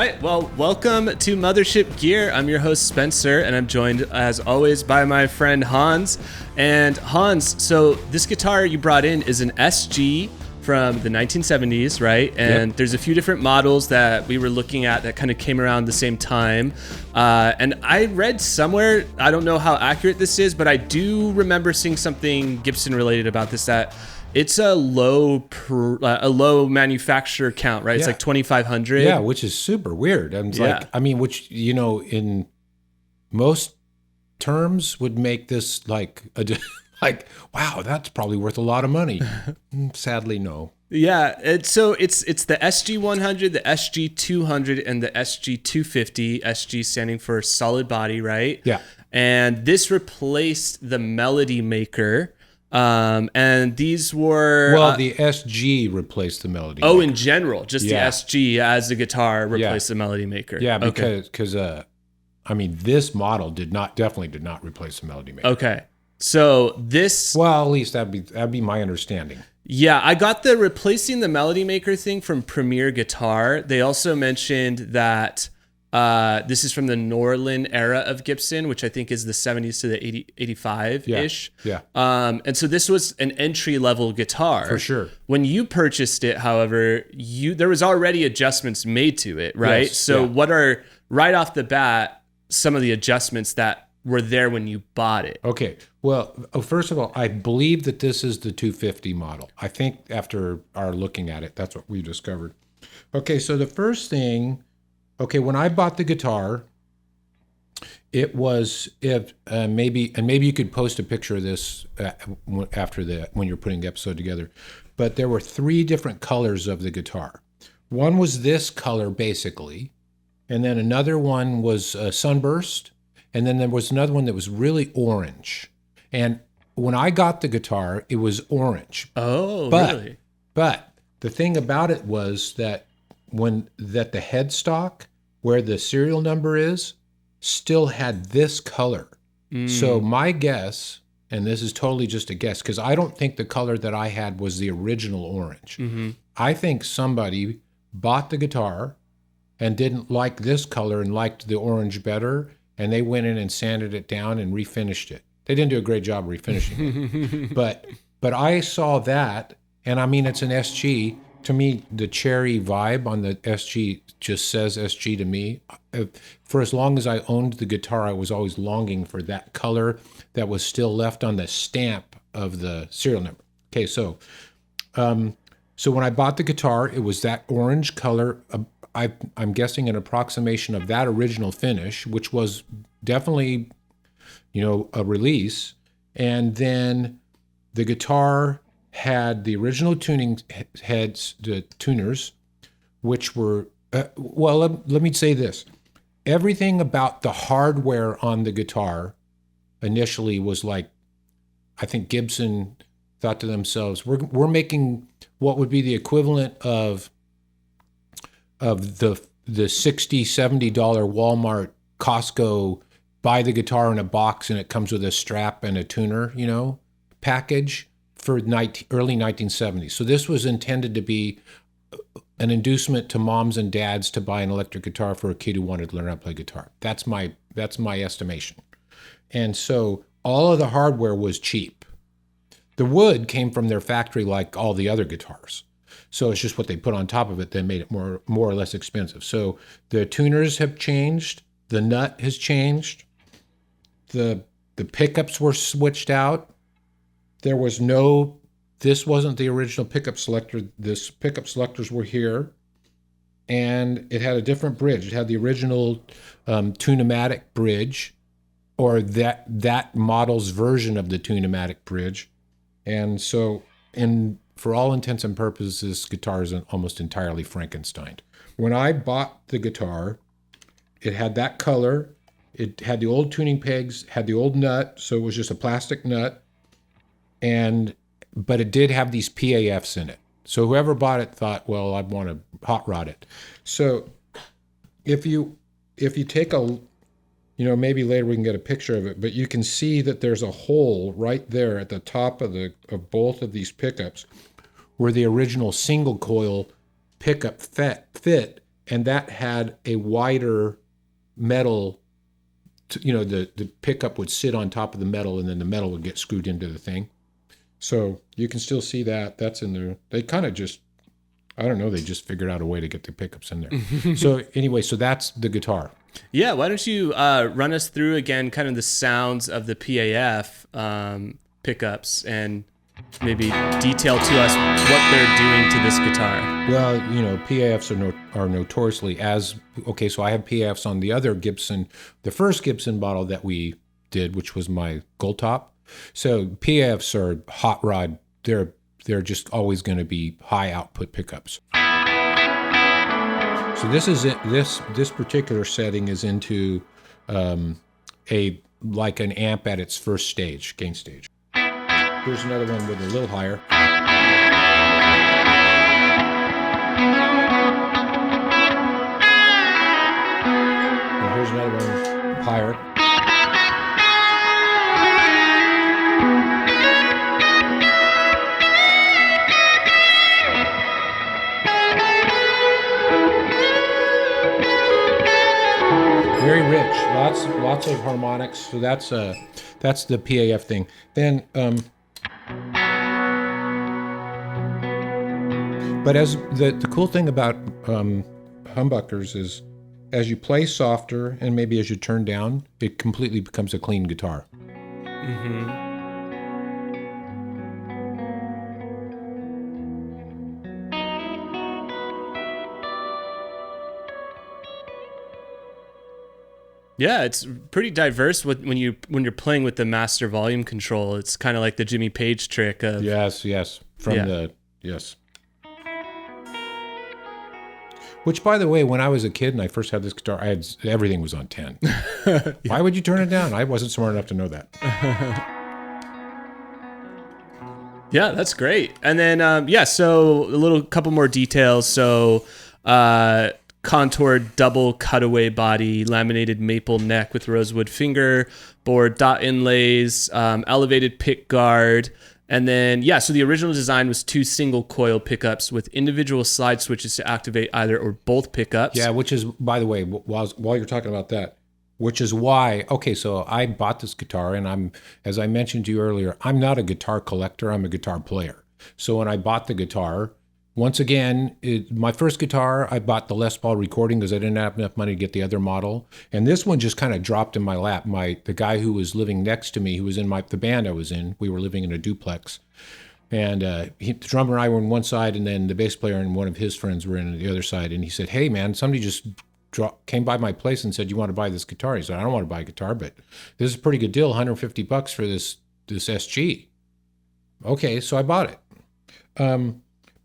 right, well, welcome to Mothership Gear. I'm your host, Spencer, and I'm joined, as always, by my friend Hanz. And Hanz, so this guitar you brought in is an SG from the 1970s, right? And there's a few different models that we were looking at that kind of came around the same time. And I read somewhere, I don't know how accurate this is, but I do remember seeing something Gibson related about this, that it's a low manufacturer count, right? It's like 2,500. Yeah, which is super weird. And like, I mean, which, you know, in most terms would make this like like, wow, that's probably worth a lot of money. Sadly, no. Yeah, so it's the SG100, the SG200, and the SG250. SG standing for solid body, right? Yeah. And this replaced the Melody Maker. And these were... Well, the SG replaced the Melody Maker. Maker. In general, just the SG as a guitar replaced the Melody Maker. Yeah, because I mean, this model definitely did not replace the Melody Maker. Okay. So this... Well, at least that'd be my understanding. Yeah, I got the replacing the Melody Maker thing from Premier Guitar. They also mentioned that this is from the Norlin era of Gibson, which I think is the 70s to the 85-ish. Yeah. And so this was an entry-level guitar. For sure. When you purchased it, however, there was already adjustments made to it, right? Yes, so what are, right off the bat, some of the adjustments that were there when you bought it? Okay. Well, first of all, I believe that this is the 250 model. I think after our looking at it, that's what we discovered. Okay, so the first thing, when I bought the guitar, it was maybe you could post a picture of this after when you're putting the episode together. But there were 3 different colors of the guitar. One was this color basically, and then another one was sunburst. And then there was another one that was really orange. And when I got the guitar, it was orange. Oh, really? But the thing about it was that the headstock, where the serial number is, still had this color. So my guess, and this is totally just a guess, because I don't think the color that I had was the original orange. Mm-hmm. I think somebody bought the guitar and didn't like this color and liked the orange better, and they went in and sanded it down and refinished it. They didn't do a great job refinishing it. But I saw that, and I mean, it's an SG. To me, the cherry vibe on the SG just says SG to me. For as long as I owned the guitar, I was always longing for that color that was still left on the stamp of the serial number. Okay, so when I bought the guitar, it was that orange color. I'm guessing an approximation of that original finish, which was definitely, a release. And then the guitar had the original tuning heads, the tuners, which were, let me say this. Everything about the hardware on the guitar initially was like, I think Gibson thought to themselves, we're making what would be the equivalent of the $60-$70 Walmart Costco buy the guitar in a box and it comes with a strap and a tuner, package for early 1970s. So this was intended to be an inducement to moms and dads to buy an electric guitar for a kid who wanted to learn how to play guitar. That's my estimation. And so all of the hardware was cheap. The wood came from their factory like all the other guitars. So it's just what they put on top of it that made it more or less expensive. So the tuners have changed. The nut has changed. The pickups were switched out. This wasn't the original pickup selector. This pickup selectors were here. And it had a different bridge. It had the original Tune-O-Matic bridge, or that model's version of the Tune-O-Matic bridge. And so for all intents and purposes, this guitar is almost entirely Frankenstein. When I bought the guitar, it had that color. It had the old tuning pegs, had the old nut, so it was just a plastic nut. But it did have these PAFs in it. So whoever bought it thought, well, I want to hot rod it. So if you take maybe later we can get a picture of it, but you can see that there's a hole right there at the top of both of these pickups where the original single coil pickup fit and that had a wider metal. The pickup would sit on top of the metal, and then the metal would get screwed into the thing. So you can still see that. That's in there. They kind of just, I don't know, they just figured out a way to get the pickups in there. So anyway, so that's the guitar. Yeah, why don't you run us through again kind of the sounds of the PAF pickups and maybe detail to us what they're doing to this guitar. Well, PAFs are notoriously okay, so I have PAFs on the other Gibson, the first Gibson model that we did, which was my Gold Top. So PAFs are hot rod. They're just always going to be high output pickups. So this is it. This particular setting is into like an amp at its first stage, gain stage. Here's another one with a little higher. And here's another one higher. Very rich, lots of harmonics. So that's the PAF thing. Then, but as the cool thing about humbuckers is, as you play softer and maybe as you turn down, it completely becomes a clean guitar. Mm-hmm. Yeah, it's pretty diverse when you're playing with the master volume control. It's kind of like the Jimmy Page trick of yes. Which, by the way, when I was a kid and I first had this guitar, everything was on 10. Yeah. Why would you turn it down? I wasn't smart enough to know that. Yeah, that's great. And then so a couple more details. So contoured double cutaway body, laminated maple neck with rosewood fingerboard, dot inlays, elevated pickguard. And then, so the original design was 2 single coil pickups with individual slide switches to activate either or both pickups. Yeah, which is, by the way, while you're talking about that, which is why, okay, so I bought this guitar, and as I mentioned to you earlier, I'm not a guitar collector, I'm a guitar player. So when I bought the guitar, once again, my first guitar, I bought the Les Paul recording because I didn't have enough money to get the other model. And this one just kind of dropped in my lap. The guy who was living next to me, who was in the band I was in, we were living in a duplex. And the drummer and I were on one side, and then the bass player and one of his friends were in the other side. And he said, "Hey, man, somebody just came by my place and said, you want to buy this guitar?" He said, "I don't want to buy a guitar, but this is a pretty good deal, $150 for this SG. Okay, so I bought it.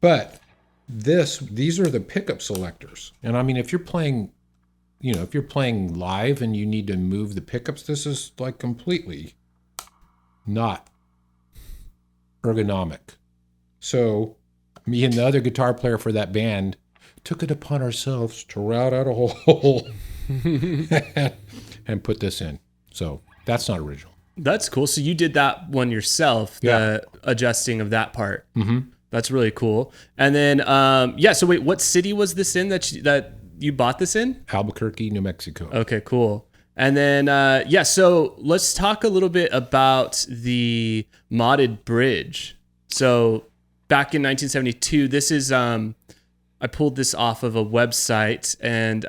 But these are the pickup selectors. And I mean, if you're playing live and you need to move the pickups, this is like completely not ergonomic. So me and the other guitar player for that band took it upon ourselves to route out a hole and put this in. So that's not original. That's cool. So you did that one yourself, the adjusting of that part. Mm-hmm. That's really cool. And then, so wait, what city was this in that you bought this in? Albuquerque, New Mexico. Okay, cool. And then, so let's talk a little bit about the modded bridge. So back in 1972, this is, I pulled this off of a website, and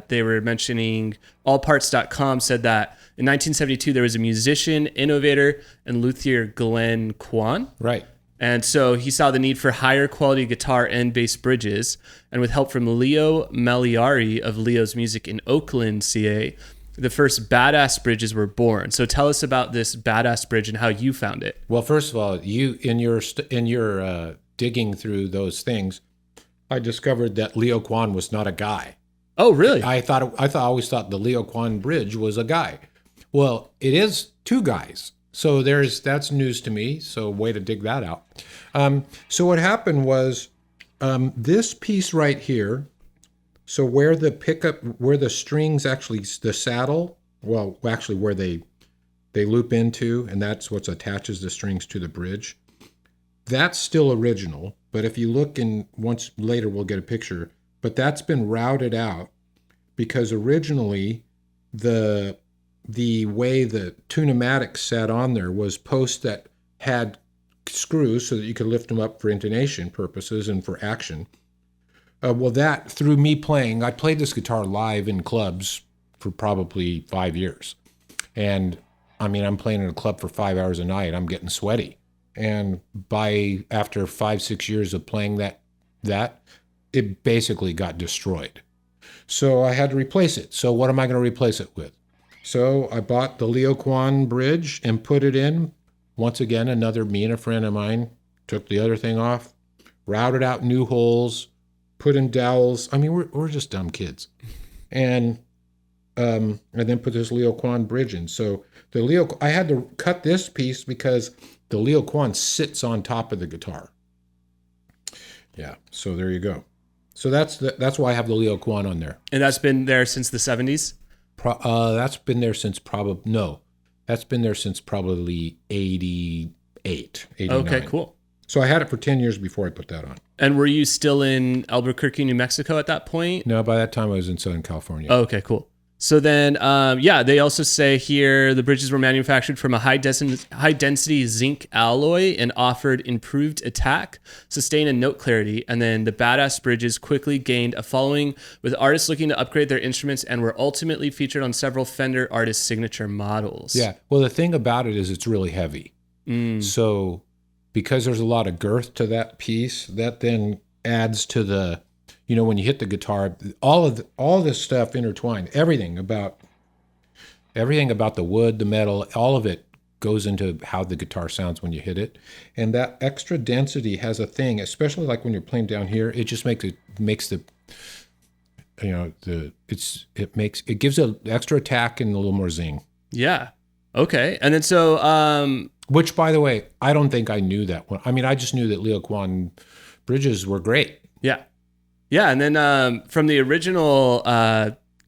they were mentioning allparts.com said that in 1972, there was a musician, innovator, and luthier Glen Quan. Right. And so he saw the need for higher quality guitar and bass bridges. And with help from Leo Malliari of Leo's Music in Oakloand, CA, the first Baddass bridges were born. So tell us about this Baddass bridge and how you found it. Well, first of all, you in your digging through those things, I discovered that Leo Quan was not a guy. Oh, really? I always thought the Leo Quan bridge was a guy. Well, it is 2 guys. So that's news to me. So way to dig that out. So what happened was this piece right here. So where the strings actually, the saddle, well, actually where they loop into, and that's what attaches the strings to the bridge. That's still original. But if you look once later, we'll get a picture. but that's been routed out because originally the way the Tune-O-Matic sat on there was posts that had screws so that you could lift them up for intonation purposes and for action. Well, that, through me playing, I played this guitar live in clubs for probably 5 years. And, I mean, I'm playing in a club for 5 hours a night. I'm getting sweaty. And after 5-6 years of playing that, it basically got destroyed. So I had to replace it. So what am I going to replace it with? So I bought the Leo Quan bridge and put it in. Once again, me and a friend of mine took the other thing off, routed out new holes, put in dowels. I mean, we're just dumb kids. And then put this Leo Quan bridge in. So I had to cut this piece because the Leo Quan sits on top of the guitar. Yeah, so there you go. So that's why I have the Leo Quan on there. And that's been there since the 70s? That's been there since that's been there since probably 88, 89. Okay, cool. So I had it for 10 years before I put that on. And were you still in Albuquerque, New Mexico at that point? No, by that time I was in Southern California. Oh, okay, cool. So then, they also say here the bridges were manufactured from a high-density zinc alloy and offered improved attack, sustain, and note clarity. And then the Baddass bridges quickly gained a following with artists looking to upgrade their instruments and were ultimately featured on several Fender artist signature models. Yeah, well, the thing about it is it's really heavy. So because there's a lot of girth to that piece, that then adds to the... when you hit the guitar, all this stuff intertwined, everything about the wood, the metal, all of it goes into how the guitar sounds when you hit it. And that extra density has a thing, especially like when you're playing down here, it just makes it gives an extra attack and a little more zing. Yeah. Okay. And then so which, by the way, I don't think I knew that one. I mean, I just knew that Leo Quan bridges were great. Yeah. Yeah, and then from the original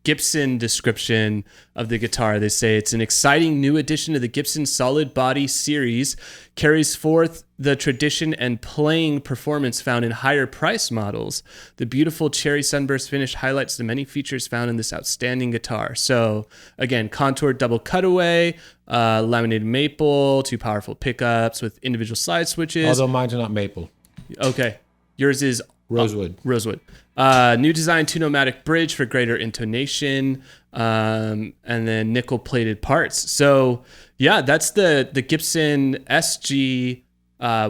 Gibson description of the guitar, they say it's an exciting new addition to the Gibson solid body series, carries forth the tradition and playing performance found in higher price models. The beautiful cherry sunburst finish highlights the many features found in this outstanding guitar. So again, contoured double cutaway, laminated maple, 2 powerful pickups with individual slide switches. Although mine's not maple. Okay, yours is rosewood. Rosewood. New design Tune-O-Matic bridge for greater intonation, and then nickel-plated parts. So, yeah, that's the Gibson SG,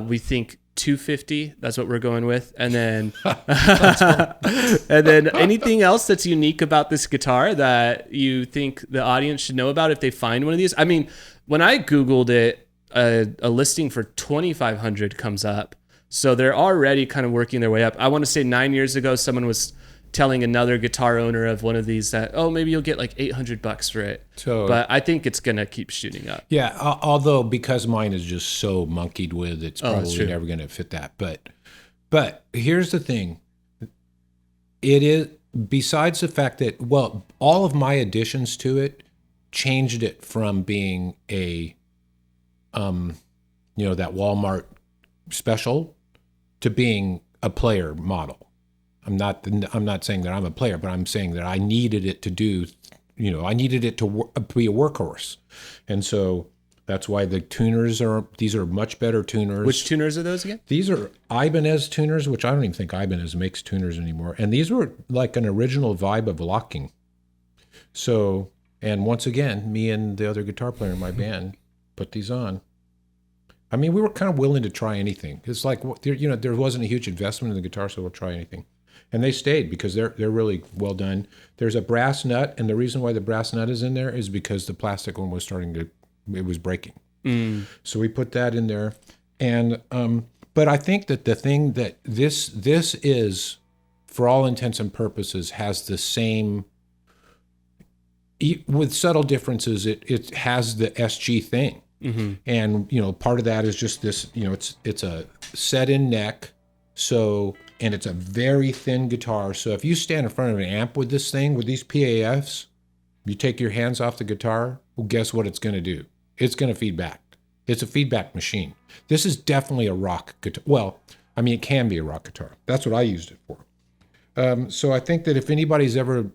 we think 250. That's what we're going with. And then and then anything else that's unique about this guitar that you think the audience should know about if they find one of these? I mean, when I Googled it, a listing for $2,500 comes up. So they're already kind of working their way up. I want to say 9 years ago, someone was telling another guitar owner of one of these that, maybe you'll get like $800 for it. So, but I think it's going to keep shooting up. Yeah, although because mine is just so monkeyed with, it's probably never going to fit that. But here's the thing. It is, besides the fact that, all of my additions to it changed it from being a, that Walmart special to being a player model. I'm not saying that I'm a player, but I'm saying that I needed it to do, I needed it to be a workhorse. And so that's why the tuners these are much better tuners. Which tuners are those again? These are Ibanez tuners, which I don't even think Ibanez makes tuners anymore. And these were like an original vibe of locking. So, and once again, me and the other guitar player in my band put these on. I mean, we were kind of willing to try anything. It's like, there wasn't a huge investment in the guitar, so we'll try anything. And they stayed because they're really well done. There's a brass nut, and the reason why the brass nut is in there is because the plastic one was it was breaking. So we put that in there. And but I think that the thing that this is, for all intents and purposes, has the same, with subtle differences, it has the SG thing. Mm-hmm. And part of that is just this, it's a set-in neck, so, and it's a very thin guitar. So if you stand in front of an amp with this thing, with these PAFs, you take your hands off the guitar, well, guess what it's going to do? It's going to feedback. It's a feedback machine. This is definitely a rock guitar. Well, I mean, it can be a rock guitar. That's what I used it for. So I think that if anybody's ever,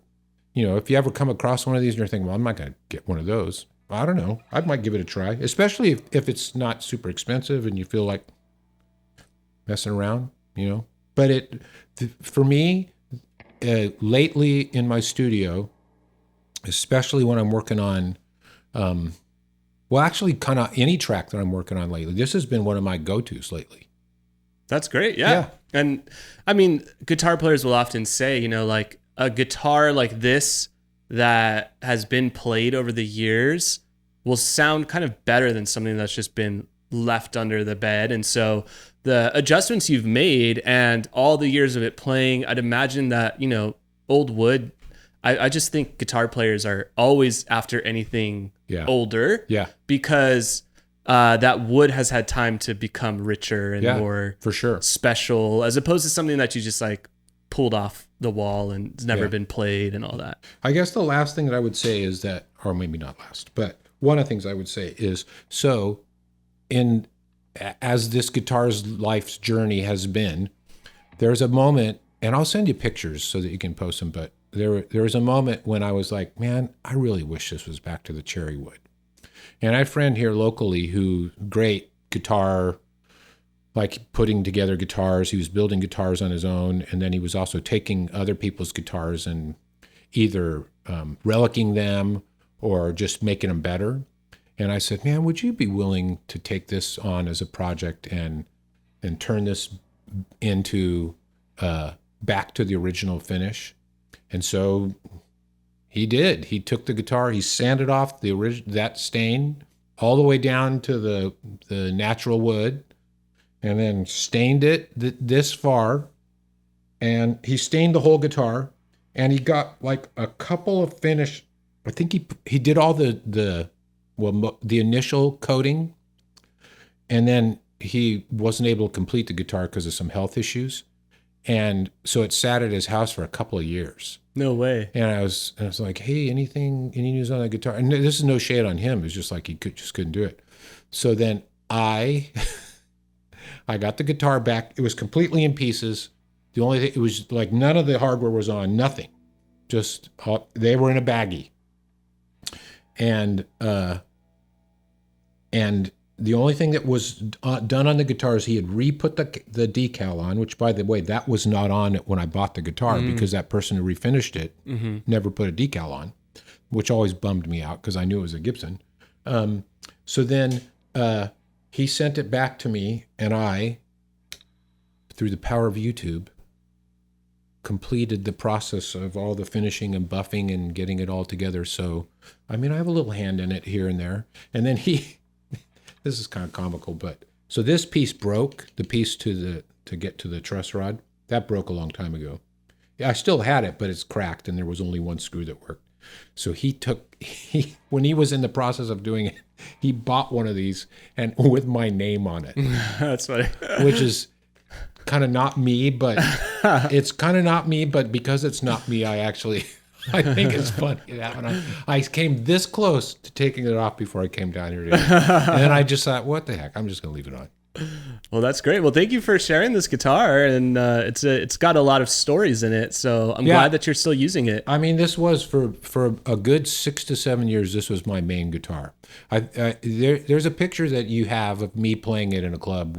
if you ever come across one of these and you're thinking, well, I'm not going to get one of those. I don't know. I might give it a try, especially if it's not super expensive and you feel like messing around, But for me, lately in my studio, especially when I'm working on, actually kind of any track that I'm working on lately, this has been one of my go-tos lately. That's great. Yeah. And I mean, guitar players will often say, like a guitar like this that has been played over the years will sound kind of better than something that's just been left under the bed. And so the adjustments you've made and all the years of it playing, I'd imagine that, old wood, I just think guitar players are always after anything older. Yeah. Because that wood has had time to become richer and more for sure special, as opposed to something that you just like pulled off the wall and it's never been played and all that. I guess the last thing that I would say is that, or maybe not last, but one of the things I would say is, so as this guitar's life's journey has been, there's a moment, and I'll send you pictures so that you can post them, but there was a moment when I was like, man, I really wish this was back to the cherry wood. And I have a friend here locally who, great guitar, like putting together guitars. He was building guitars on his own, and then he was also taking other people's guitars and either relicking them or just making them better. And I said, man, would you be willing to take this on as a project and turn this into back to the original finish? And so he did. He took the guitar, he sanded off that stain all the way down to the natural wood, and then stained it this far. And he stained the whole guitar, and he got like a couple of finish. I think he did all the initial coating, and then he wasn't able to complete the guitar because of some health issues. And so it sat at his house for a couple of years. No way. And I was like, hey, any news on the guitar? And this is no shade on him. It was just like he couldn't do it. So then I got the guitar back. It was completely in pieces. The only thing, it was like none of the hardware was on, nothing. Just they were in a baggie. And the only thing that was done on the guitar is he had re-put the decal on, which, by the way, that was not on when I bought the guitar because that person who refinished it never put a decal on, which always bummed me out because I knew it was a Gibson. So then he sent it back to me, and I, through the power of YouTube, completed the process of all the finishing and buffing and getting it all together. So, I mean, I have a little hand in it here and there. And then this is kind of comical, but so this piece broke, the piece to get to the truss rod, that broke a long time ago. I still had it, but it's cracked, and there was only one screw that worked. So when he was in the process of doing it, he bought one of these and with my name on it. That's funny. Which is kind of not me, but it's kind of not me, but because it's not me, I think it's funny. I came this close to taking it off before I came down here today. And then I just thought, what the heck? I'm just going to leave it on. Well, that's great. Well, thank you for sharing this guitar, and it's got a lot of stories in it. So I'm glad that you're still using it. I mean, this was for a good 6 to 7 years. This was my main guitar. There's a picture that you have of me playing it in a club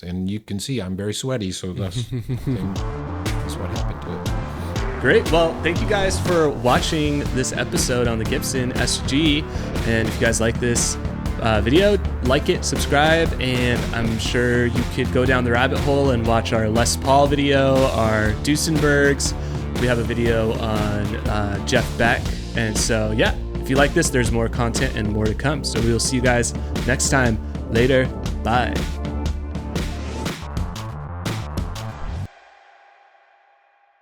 and you can see I'm very sweaty. So that's what happened to it. Great. Well, thank you guys for watching this episode on the Gibson SG. And if you guys like this video, like it, subscribe, and I'm sure you could go down the rabbit hole and watch our Les Paul video, our Duesenbergs. We have a video on Jeff Beck. And so, yeah, if you like this, there's more content and more to come. So we will see you guys next time. Later. Bye.